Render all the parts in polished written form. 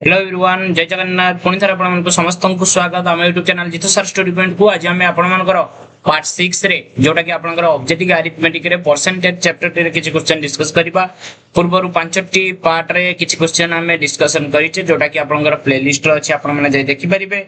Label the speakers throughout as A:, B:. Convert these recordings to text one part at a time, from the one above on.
A: Hello everyone जय जगन्नाथ पुणी थर आपण समस्त को स्वागत आम यूट्यूब चैनल जीत सर स्टोरी पॉइंट को आज आम आपण पार्ट 6 रे जोटा कि आपनकर ऑब्जेक्टिव अरिथमेटिक रे परसेंटेज चैप्टर रे किछि क्वेश्चन डिस्कस करबा पूर्वरु पांचटी पार्ट रे किछि क्वेश्चन हमें डिस्कशन करिचे जोटा कि आपनकर प्लेलिस्ट रे अछि आपण माने जाय देखि परिबे।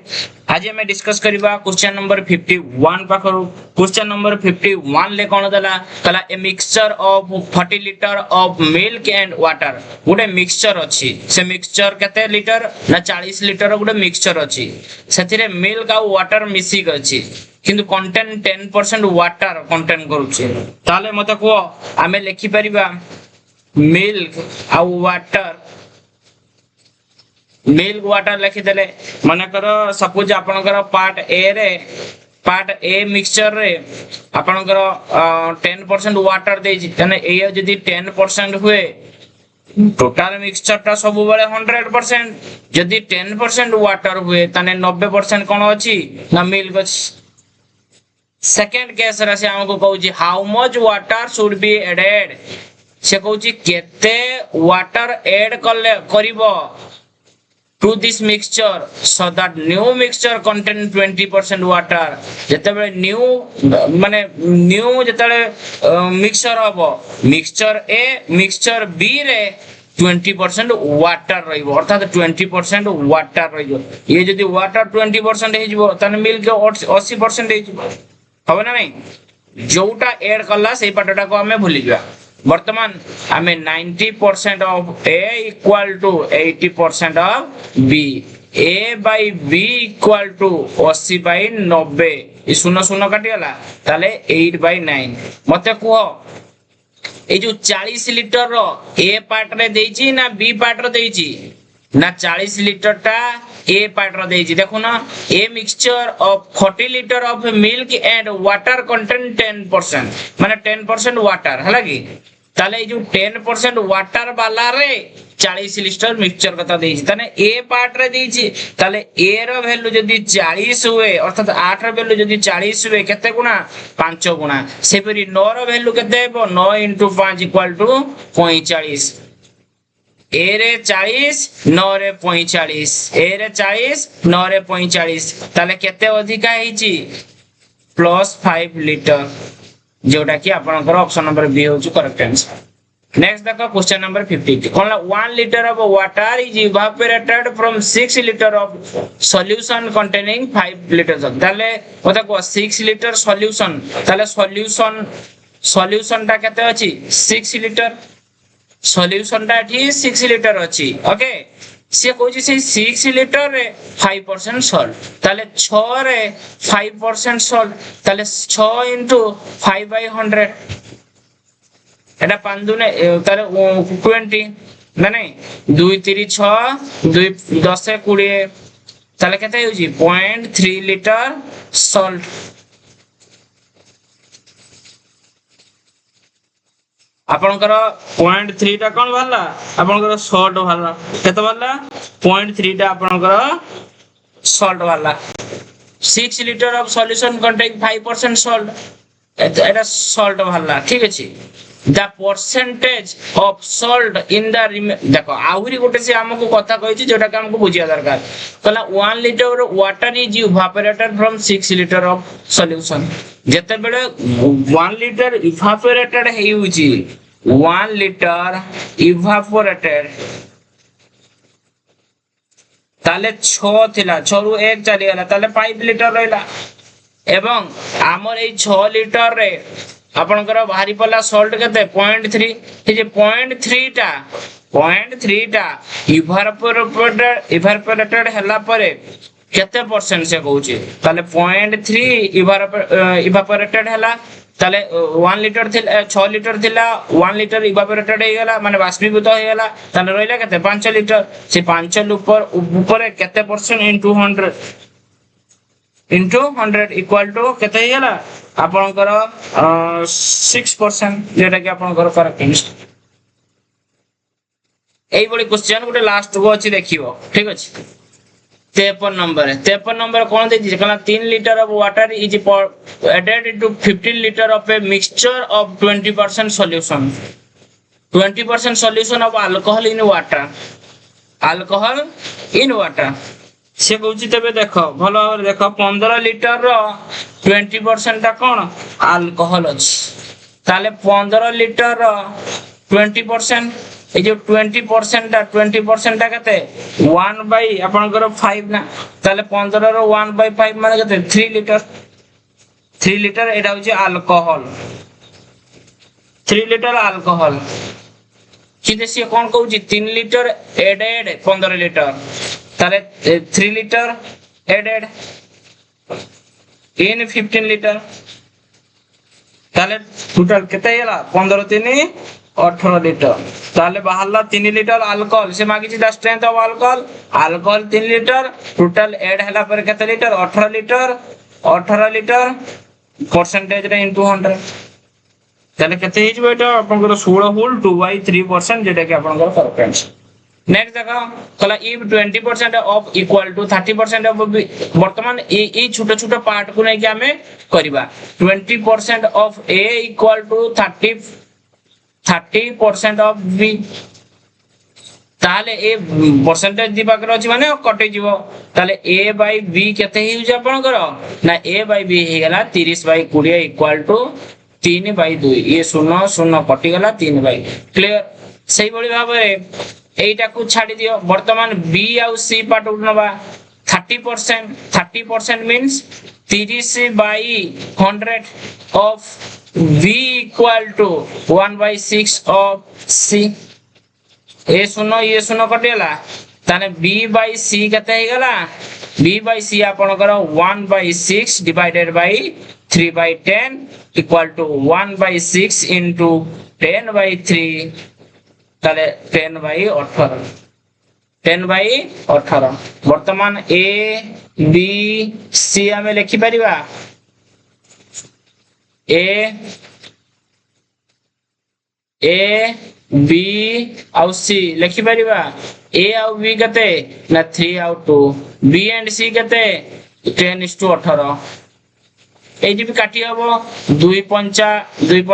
A: आज हमें डिस्कस करबा क्वेश्चन नंबर 51 पाखरु। क्वेश्चन नंबर 51 ले कोन दला कला ए mixture of 40 litre of milk and water. Gute mixture अछि से मिक्सचर केते लीटर ना 40 लीटर गुटे मिक्सचर अछि सेथिरे मिल्क आ वाटर मिसिक अछि किंतु कंटेंट 10% वाटर कंटेंट करूचे ताले मते को आमे लिखि परिबा मिल्क आ वाटर लिखि देले माने करो सपोज आपनकर पार्ट ए मिक्सचर रे आपनकर 10% वाटर देछि तने ए जदी 10% हुए टोटल मिक्सचर ता सब बेले 100%। जदी 10% वाटर हुए तने 90% कोन अछि ना मिल्क अछि। सेकंड केस रे से हमको कहूची how much water should be added से कहूची केते वाटर ऐड करिवो to this mixture so that new mixture contain 20% water. जते बेले न्यू जते मिक्सचर हबो मिक्सचर ए मिक्सचर बी रे 20% वाटर रहिबो अर्थात 20% वाटर रहिबो। ये जदी वाटर 20% हे जिवो तने मिल्क 80% हे जिवो हबो ना नहीं जोटा ऐड करला सेही पाटटा को हमें भूली जा। वर्तमान हमें 90% of A equal to 80% of B A by B equal to 80 by 90 ई शून्य शून्य काटी गला ताले 8 बाय 9 मते को ए जो 40 लीटर रो A पार्ट रे देइची ना B पार्ट रे देइची ना 40 लीटर टा ए पार्ट रो देइची देखो ना ए mixture of 40 litre of milk and water content 10% माने 10% वाटर हला की ताले जो 10% वाटर वाला रे 40 लीटर मिक्सचर कथा देइची तने ए पार्ट रे देइची ताले ए रो वैल्यू जदी 40 हुए अर्थात 8 रो वैल्यू जदी 40 हुए केते गुणा 5 गुणा सेपरी 9 रो वैल्यू केते हेबो 9 * 5 इक्वल टू 45। ए रे 40 9 रे 45 ए रे 40 9 रे 45 ताले केते अधिका हिची +5 लीटर जोटा कि आपनकर ऑप्शन नंबर बी होछु करेक्ट आंसर। नेक्स्ट देखो क्वेश्चन नंबर 50 कोनला 1 litre of water is evaporated from 6 litre of solution containing 5 litres ताले ओता को 6 लीटर सॉल्यूशन ताले सॉल्यूशन ता केते अछि 6 लीटर सॉल्यूशन ता एठी 6 लीटर अछि ओके से कहूची से 6 लीटर रे 5% सॉल्ट ताले 6 रे 5% सॉल्ट ताले 6 * 5/100 एटा 5 दुने तारे 20 ना नहीं 2 3 6 2 10 20 ताले केते होची 0.3 लीटर सॉल्ट। आपनकर 0.3 टा कोन भरला आपनकर सॉल्ट भरला केते भरला 0.3 टा आपनकर सॉल्ट भरला 6 litre of solution contain 5% salt Etah salt भरला ठीक अछि। The percentage of salt in the देखो आहुरी गोटे से हमको कथा कहिछि जोटा के हमको बुझिया दरकार कहला 1 litre water is evaporated from 6 litre of solution जते बेले 1 लीटर इवापोरेटेड हे होछि 1 लीटर इवापोरेटेड ताले 6 थिला 6 रु 1 चली गला ताले 5 लीटर रहला एवं हमर ए 6 लीटर रे आपनकर भारी पला सॉल्ट केते 0.3 हे जे 0.3 टा इवापोरेटेड हला परे केते परसेंट से कहूची ताले 0.3 इवापोरेटेड हला ताले 1 लीटर थिला 6 लीटर थिला 1 लीटर इवापोरेटेड हे गला माने बाष्पीभूत हे गला ताले रहला केते 5 लीटर से 5 ऊपर केते परसेंट इनटू 100 इक्वल टू केते हे गला आपनकर 6% जेटा कि आपनकर करेक्ट आंसर। एई बडी क्वेश्चन गुटे लास्ट को अछि देखिबो ठीक अछि 53 नंबर कोन दे दिस कला 3 litre of water is added into 15 litre of a mixture of 20% solution 20% solution of alcohol in water alcohol in water से कहूँ तेरे देख भल भाव देख 15 लिटर रो 20% टा कौन अल्कोहल अच्छी ताले 15 लिटर रो 20% ये जो 20% टा केते 1/5 आपनकर 5 ना ताले 15 रो 1/5 माने केते 3 लिटर 3 लिटर एटा होची अल्कोहल 3 लिटर अल्कोहल किते से कोन कहूची 3 लिटर एडेड 15 लिटर ताले 3 लिटर एडेड इन 15 लिटर ताले टोटल केते हैला 15 3 18 लिटर ताले बाहरला 3 लिटर अल्कोहल से मागी छि the strength of alcohol alcohol 3 litre total add हैला पर केते लिटर 18 लिटर परसेंटेज रे इनटू 100 ताले केते हिज बेटा आपनकर 16 होल 2/3% जेटा कि आपनकर परसेंटेज नेक्स्ट देखो कला if 20% of equal to 30% of वर्तमान ए छोटा छोटा पार्ट को नै कि हमें करबा 20% of a equal to 30% of b ताले ए परसेंटेज दी पाकर अछि माने कटि जीवो ताले a बाय b केते हि उज आपण करो ना a बाय b हे गेला 30/20 इक्वल टू 3/2 ये 0 0 कटि गेला 3/2 क्लियर सही बळी भाबरे एटा को छाडी दियो वर्तमान b आ c पार्ट उठनबा 30% means 30/100 of v equal to 1/6 of c ये सुनो कटेला ताने b by c केते हे गला b by c आपनकर 1/6 divided by 3/10 equal to 1/6 into 10/3 ताले 10/18 वर्तमान a b c हमें लिखि परिबा a b आउ c लिखि परिबा a आउ b कते ना 3 आउ 2 b एंड c कते 10:18 एजी भी काटी हबो 2 5 10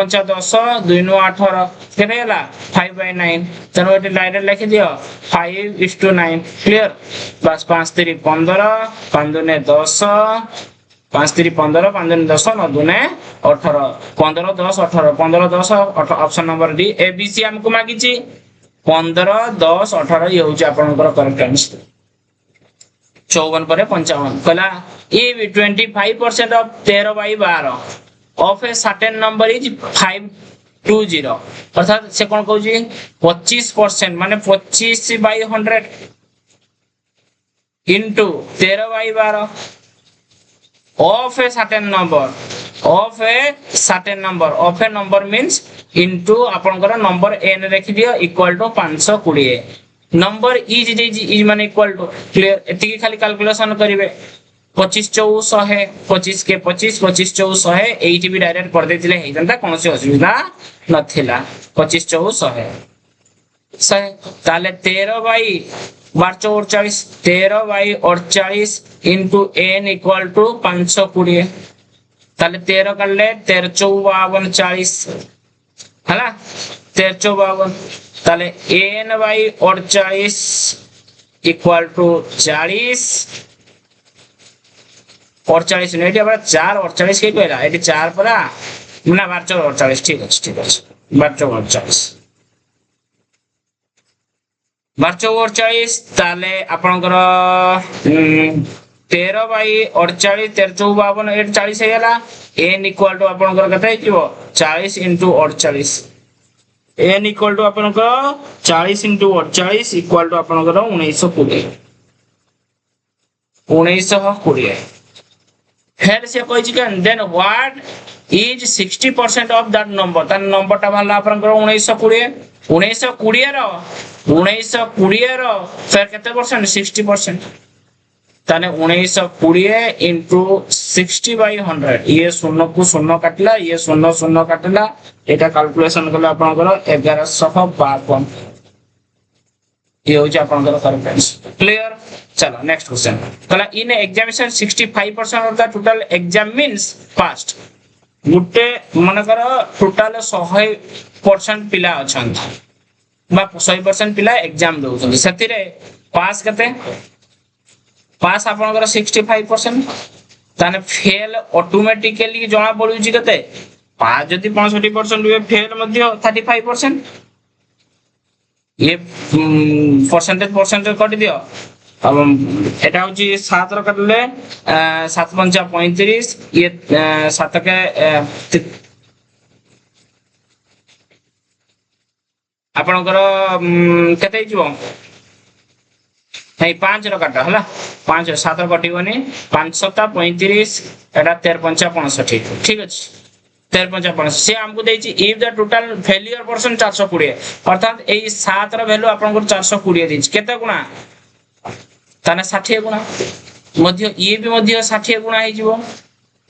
A: 2 9 18 केते हला 5/9 तनो एटे डायरेक्ट लिखि दियो 5:9 क्लियर बस 5 3 15 5 2 10 5 3 15 5 2 10 9 2 18 15 10 18 15 10 option number D A B C हमको मागी छी 15 10 18 ये होची आपनकर करेक्ट आंसर 54 पर 55 कला ए 25% of 13/12 of a certain number is 520 अर्थात से कोन कहू छी 25% माने 25/100 into 13/12 of a certain number means into आपनकर नंबर n रखि दियो इक्वल टू 520 नंबर इज माने इक्वल टू क्लियर एति खाली कैलकुलेशन करिवे 25 4 100 25 के 25 25 4 100 एठी भी डायरेक्ट कर देतिले हेतंता कोनोसी असुविधा नथिला 25 4 100 ताले 13/48 into n equal to 520 ताले 13 कर ले 13 54 40 हला 13 54 ताले n/48 equal to 40 48 नेटी अब 4 48 के कहला एटी 4 परा ना 12 48 ठीक अछि 12 48 12/48 ताले आपनकर 13/48 13 54 40 हेला n इक्वल टू आपनकर कते हिजो 40 into 48 n इक्वल टू आपनकर 40 into 48 इक्वल टू आपनकर 1920 फिर से कोइ चिकन then what is 60% of that number ता नंबर ता भाला आपनकर 1920 रो फिर केते परसेंट 60% ताने 1920 into 60/100 ये 0 को 0 काटला ये 0 0 काटला एटा कैलकुलेशन करले आपनकर 1152 ये हो जे आपनकर करेक्ट आंसर क्लियर चलो नेक्स्ट क्वेश्चन कला in examination 65% of the total exam means past Gute मनकर total 100% पिला अछन बा 100% पिला एग्जाम दउछन सेतिरे पास केते पास आपनकर 65% ताने फेल ऑटोमेटिकली जणा पडुची केते पास जदि 65% हुए फेल मध्य 35%। ये परसेंटेज कटि दियो अब एटा होची 7 रो कटले 7 पंचा 35 ये 7 के आपनकर केते हिजो नहीं 5 रो काटा हला 5 7 रो कटिबनी 5 7 35 एटा 13 पंचा 65 ठीक अछि 13 पंचा 65 से हमको देछि if the total failure percent 420 अर्थात एई 7 रो वैल्यू आपनकर 420 देछि केते गुणा ताने 60 गुणा मध्य ये भी मध्य 60 गुणा हे जिवो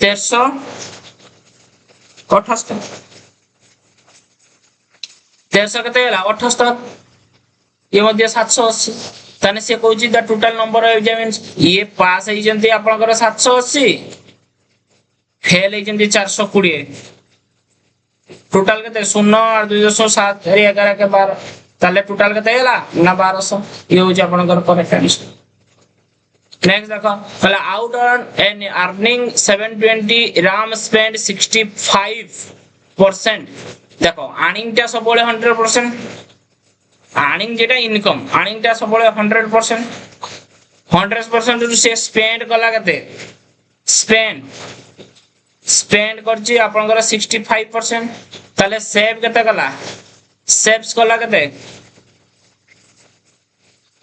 A: 1378 1300 केते हला 78 ये मध्य 780 ताने से कहूची the total number of examinees ये पास हे जंती आपनकर 780 फेल हे जंती 420 टोटल केते 0 और 207 11 के 12 ताले टोटल केते हला ना 1200 ये होची आपनकर करेक्ट आंसर। नेक्स्ट देखो कहला out on an earning 720 Ram spend 65% देखो अर्निंग टा सब 100% अर्निंग जेटा इनकम अर्निंग टा सब 100% 100% से स्पेंड कला केते स्पेंड करची आपनकर 65% ताले सेव केते कला सेव्स कला केते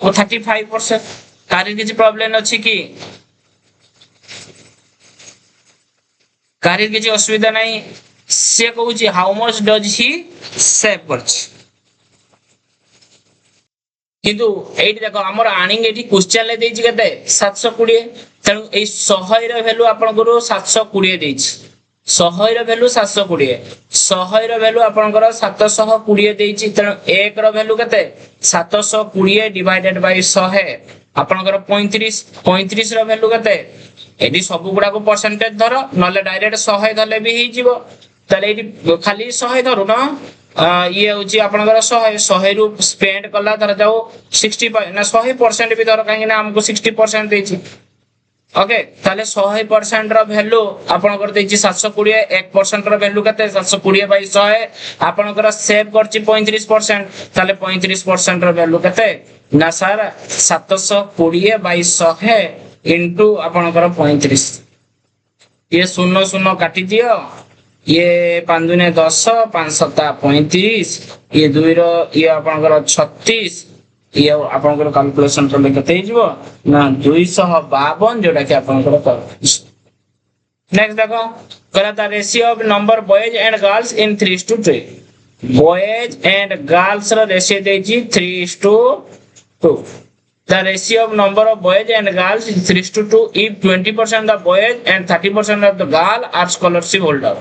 A: ओ 35% कारी किछि प्रॉब्लम अछि कि कारी किछि असुविधा नाही से कहूची how much does he save करछि किंतु एठी देखो हमर अर्निंग एठी क्वेश्चन ले देछि केते 720 तनु ए 100 रो वैल्यू आपन को 720 देछि 100 रो वैल्यू 720 100 रो वैल्यू आपन को 720 देछि तनु 1 रो वैल्यू केते 720 डिवाइडेड बाय 100 आपन को 35 रो वैल्यू केते एडी सब गुडा को परसेंटेज धरो नले डायरेक्ट 100 धले भी ही जीवो तले एडी खाली 100 धरो ना ये होची आपनकर 100 रु स्पेंड कला धर जाओ 60 ना 100% भी धर काहे ना हमको 60% देछि ओके ताले 100% रो वैल्यू आपनकर देछि 720 1% रो वैल्यू कते 720 बाय 100 आपनकर सेव करछि 35% ताले 35% रो वैल्यू कते ना सर 720 बाय 100 इनटू आपनकर 35 ये 0 काटी दियो ये 5 दुने 10 5 7 35 ये 2 रो ये आपनकर 36 ये आपनकर कैलकुलेशन करले कते हिजबो ना 252 जोटा कि आपनकर कर नेक्स्ट देखो कहला the ratio of number boys and girls in 3:3 boys and girls रो रेशियो देजी 3:2 the ratio of number of boys and girls is 3:2 if 20% of boys and 30% of the girl are scholarship holder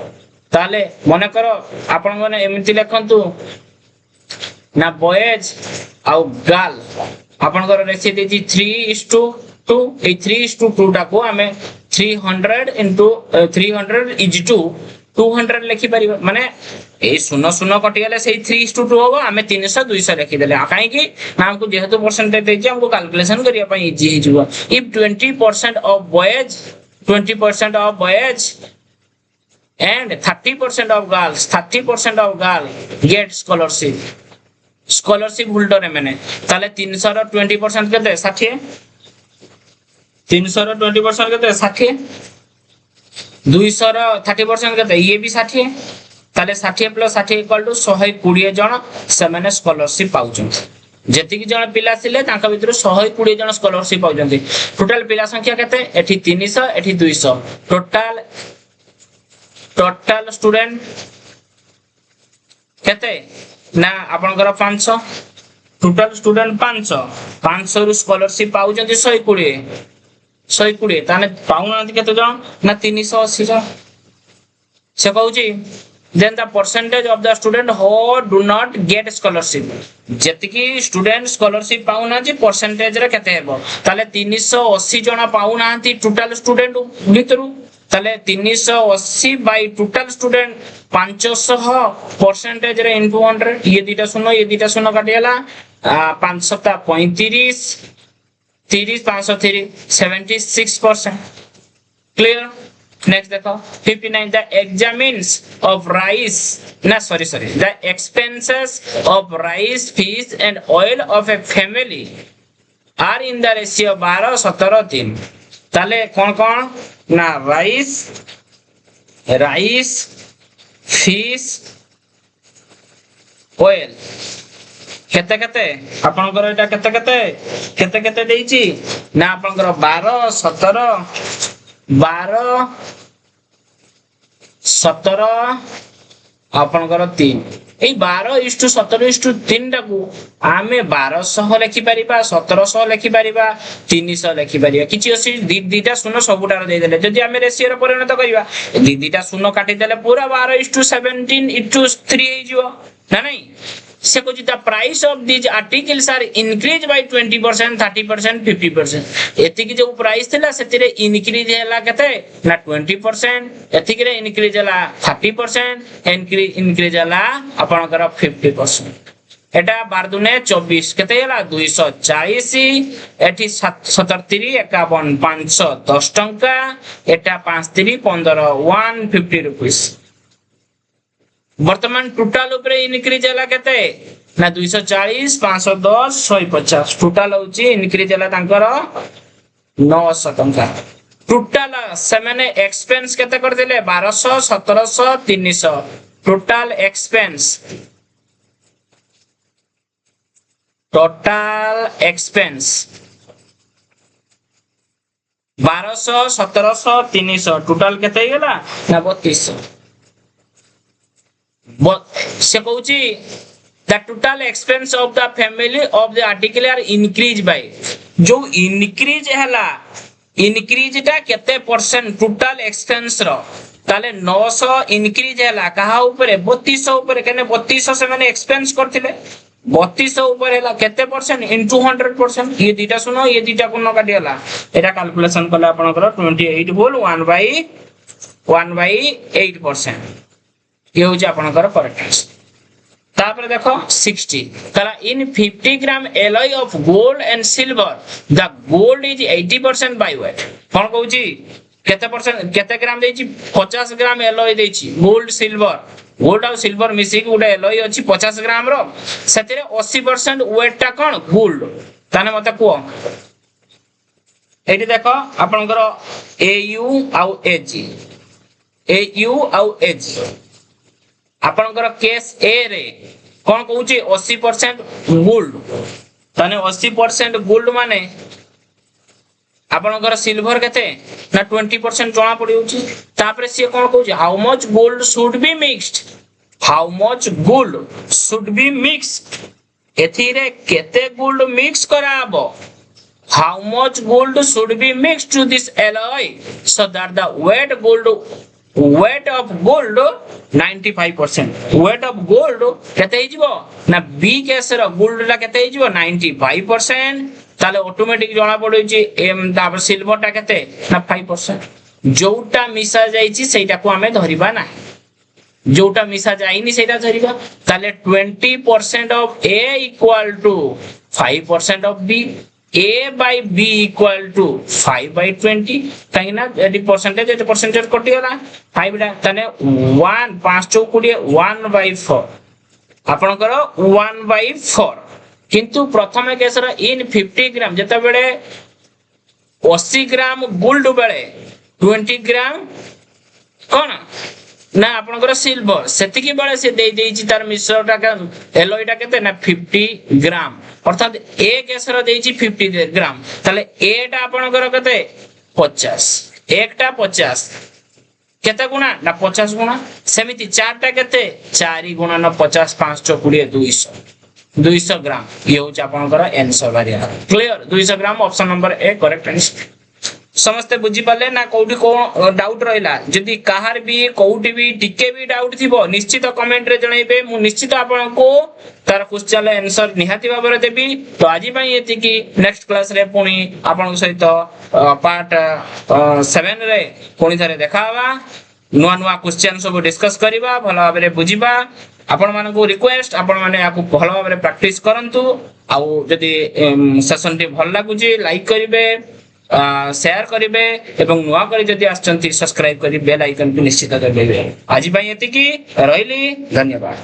A: ताले मने करो आपण माने एमिति लेखंतु ना boys आ girl आपण को रेशियो देजी 3:2 ए 3:2 टा को हमें 300 into 300 is to 200 लिखि परिबो माने ए 0 कटि गेले सेही 3:2 होबो हमें 300 200 लिखि देले काहे कि ना हमको जेहेतु परसेंटेज देछि हमको कैलकुलेशन करिया पई इजी हि जुवा if 20% of boys and 30% of girls get scholarship holder माने ताले 300 रो 20% केते 60 300 रो 20% केते 60 200 रो 30% केते ये भी 60 ताले 60 + 60 = 120 जण से माने स्कॉलरशिप पाउछन जेति कि जण पिला सिले तांका भितर 120 जण स्कॉलरशिप पाउछन टोटल पिला संख्या केते एठी 300 एठी 200 टोटल स्टूडेंट केते ना आपनकर 500 टोटल स्टूडेंट 500 रु स्कॉलरशिप पाउछन 120 ताने पाउनांती केते जण ना 380 जण से कहूची then the percentage of the student who do not get scholarship जेतिकी स्टूडेंट स्कॉलरशिप पाउना जी परसेंटेज रे केते हेबो ताले 380 जण पाउनांती टोटल स्टूडेंट भितरु ताले 380 बाय टोटल स्टूडेंट 500 परसेंटेज रे इनटू 100 ये 2 टा शून्य काटियाला 5 7 35 30 503 76%. Clear? Next देखो 59 the examines of rice the expenses of rice fish and oil of a family are in the ratio 12 17 3 ताले कौन ना राइस फिश ऑयल केते केते आपनकर एटा केते केते केते केते देइची ना आपनकर 12 17 आपनकर 3 এই 12:17:3 টাকু ଆମେ 1200 ଲେଖି ପାରିବା 1700 ଲେଖି ପାରିବା 300 ଲେଖି ପାରିବା କିଛି ଅଛି ଦିଟା ଶୂନ ସବୁଟାର ଦେଇ ଦେଲେ ଯଦି ଆମେ ରେସିଓରେ ପରିଣତ କରିବା ଦିଟା ଶୂନ କାଟି ଦେଲେ ପୁରା 12:17:3 ହେଇଯିବ ନା नाही से कुछ the price of these articles are increased by 20% 30% 50% एतिकी जो प्राइस थिला सेतिरे इनक्रीज हैला केते ना 20% एतिकी रे इनक्रीज हैला 30% इनक्रीज हैला आपनकर 50% एटा 12 दुने 24 केते हैला 240 एठी 77 51 510 टंका एटा 53 15 150 रुपीस वर्तमान टोटल ऊपर इनक्रीज हैला केते ना 240 510 150 टोटल होची इनक्रीज हैला तांकर 900 टंका टोटल से माने एक्सपेंस केते कर देले 1200 1700 300 टोटल एक्सपेंस 1200 1700 300 टोटल केते गेला ना 3200 से कहूची the total expense of the family of the article are increased by जो increase हैला increase टा केते परसेंट total expense रो ताले 900 increase हैला कहा ऊपर 3200 ऊपर कने 3200 से माने expense करथिले 3200 ऊपर हैला केते परसेंट into 100% ये दीटा सुनो ये दीटा कोन काटी हैला एटा कैलकुलेशन करले आपनकर 28 होल 1/8% ये हो आपनकर करेक्ट तापर देखो 60 कला in 50 gram alloy of gold and silver the gold is 80% by weight कोन कहूची केते परसेंट केते ग्राम देची 50 ग्राम एलॉय देची गोल्ड और सिल्वर मिसी के उडे एलॉय अछि 50 ग्राम रो सेतिरे 80% वेट टा कोन गोल्ड ताने मते को एठी देखो आपनकर एयू आउ एजी आपनकर केस ए रे कोन कहूची 80% गोल्ड ताने 80% गोल्ड माने आपनकर सिल्वर केते ना 20% जणा पडिउची तापरे से कोन कहूची how much gold should be mixed एथिरे केते गोल्ड मिक्स कराबो how much gold should be mixed to this alloy so that the weight of gold 95% weight of gold केते हिजबो ना बी केस रो गोल्ड ला केते हिजबो 95% ताले ऑटोमेटिक जणा पडुची एम तापर silver टा केते ना 5% जोटा मिसा जाईची सेटा को हमें धरिबा ना जोटा मिसा जाईनी सेटा धरिबा ताले 20% of A equal to 5% of B A by B equal to 5/20 कहीं ना यदि परसेंटेज कटी होला 5 डा तने 1 5 चौकुडी 1/4 आपण करो 1/4 किंतु प्रथम केस रा इन 50 ग्राम जता बेले 80 ग्राम गोल्ड बेले 20 ग्राम कोन ना आपनकर सिल्वर सेतिकी बेले से दे देची तार मिश्रटा का एलॉयटा केते ना 50 ग्राम अर्थात ए केसर देची 50 ग्राम ताले ए टा आपनकर केते 50 एकटा 50 केते गुणा ना 50 गुणा सेमिति चारटा केते 4 गुणा ना 50 5 20 200 ग्राम ये हो आपनकर आंसर बारिया clear 200 gram option number A correct answer समस्त बुझी पाले ना कोठी को डाउट रहिला जदी काहार भी कोठी भी टिके भी डाउट थिबो निश्चित कमेंट रे जणाइबे मु निश्चित आपन को तार क्वेश्चन आंसर निहाती बाबरे देबी तो आजि पई एति की नेक्स्ट क्लास रे पुनी आपन सहित पार्ट 7 रे पुनी थारे देखावा नुआ नुआ क्वेश्चन सब डिस्कस करिबा भलो भाबरे बुझिबा आपण मानकु रिक्वेस्ट आपण माने याकु भलो भाबरे प्रैक्टिस करंतु आउ जदि सेशन टी भल लागुची लाइक करिवे शेयर करिवे एवं नुआ करी जदि आछंती सब्सक्राइब करी बेल आइकन को निश्चित दबाइबे। आज पई एतिकी रहिली धन्यवाद।